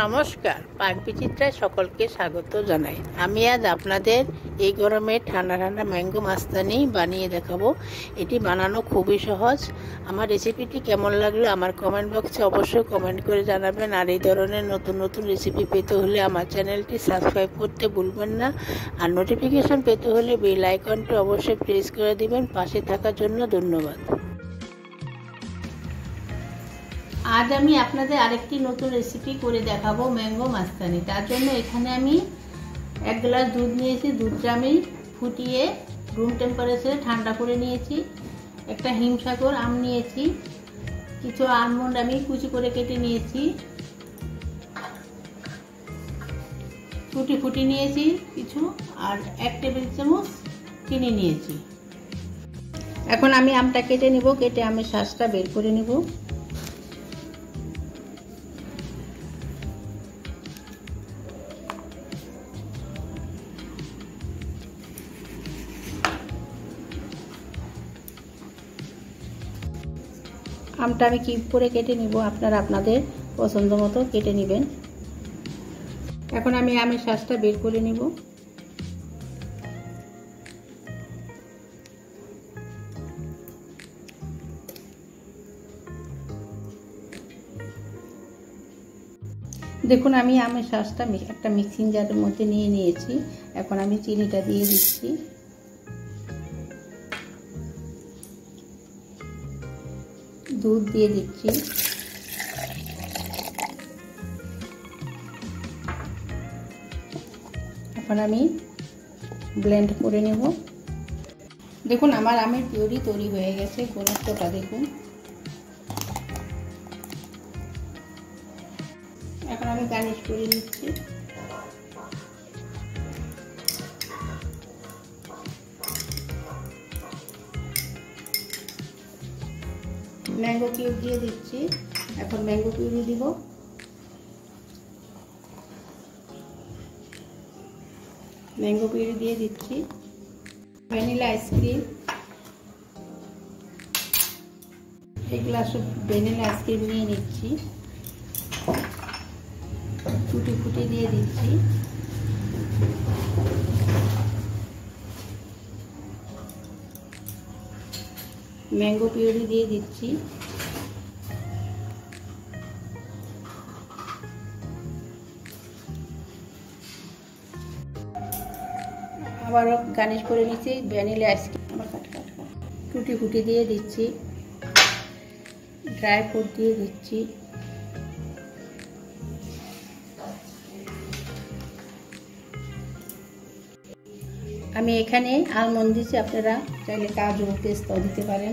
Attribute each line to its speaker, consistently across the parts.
Speaker 1: নমস্কার, পাক বিচিত্রায় সকলকে স্বাগত জানাই। আমি আজ আপনাদের এই গরমে ঠান্ডা ঠান্ডা ম্যাঙ্গো মাস্তানি বানিয়ে দেখাবো। এটি বানানো খুবই সহজ। আমার রেসিপিটি কেমন লাগলো আমার কমেন্ট বক্সে অবশ্যই কমেন্ট করে জানাবেন। আর এই ধরনের নতুন নতুন রেসিপি পেতে হলে আমার চ্যানেলটি সাবস্ক্রাইব করতে ভুলবেন না। আর নোটিফিকেশন পেতে হলে বেল আইকনটি অবশ্যই প্রেস করে দিবেন। পাশে থাকার জন্য ধন্যবাদ। আজ আমি আপনাদের আরেকটি নতুন রেসিপি করে দেখাবো, ম্যাঙ্গো মাস্তানি। তার জন্য এখানে আমি 1 গ্লাস দুধ নিয়েছি। দুধটা আমি ফুটিয়ে রুম টেম্পারেচারে ঠান্ডা করে নিয়েছি। একটা হিমসাগর আম নিয়েছি। কিছু আমন্ড আমি কুচি করে কেটে নিয়েছি। টুটি ফুটি নিয়েছি কিছু, আর 1 টেবিল চামচ চিনি নিয়েছি। এখন আমি আমটা কেটে নিব। কেটে আমি শাঁসটা বের করে নিব। আমটা আমি কিউব করে কেটে নিব। আপনারা আপনাদের পছন্দ মতো কেটে নেবেন। এখন আমি আমের শাঁসটা বের করে নিব। দেখুন, আমি আমের শাঁসটা একটা মিক্সিং জারের মধ্যে নিয়ে নিয়েছি। এখন আমি চিনিটা দিয়ে দিচ্ছি। দুধ দিয়ে দিচ্ছি। এখন আমি ব্লেন্ড করে নেব। দেখুন, আমার আমের পিউরি তৈরি হয়ে গেছে। ঘনত্বটা দেখুন। এখন আমি গার্নিশ করে নিচ্ছি। ম্যাঙ্গো কিউব দিয়ে দিচ্ছি। এখন ম্যাঙ্গো পিউরি দিব। ম্যাঙ্গো পিউরি দিয়ে দিচ্ছি। Vanilla ice cream, 1 glass vanilla ice cream নিয়ে নিচ্ছি। টুটি ফুটি দিয়ে দিচ্ছি। ম্যাঙ্গো পিউরি দিয়ে দিচ্ছি। আবারও গার্নিশ করে নিচ্ছি ভ্যানিলা আইসক্রিম। টুটি ফুটি দিয়ে দিচ্ছি। ড্রাই ফ্রুট দিয়ে দিচ্ছি। আমি এখানে আলমন্ড দিচ্ছি। আপনারা চাইলে কাজু পেস্তাও দিতে পারেন।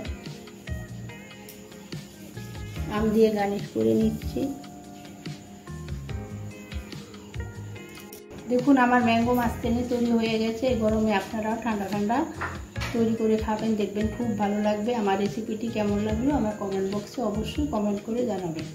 Speaker 1: আম দিয়ে গার্নিশ করে নিচ্ছি। দেখুন, আমার ম্যাঙ্গো মাস্তানি তৈরি হয়ে গেছে। এই গরমে আপনারাও ঠান্ডা ঠান্ডা তৈরি করে খাবেন, দেখবেন খুব ভালো লাগবে। আমার রেসিপিটি কেমন লাগলো আমার কমেন্ট বক্সে অবশ্যই কমেন্ট করে জানাবেন।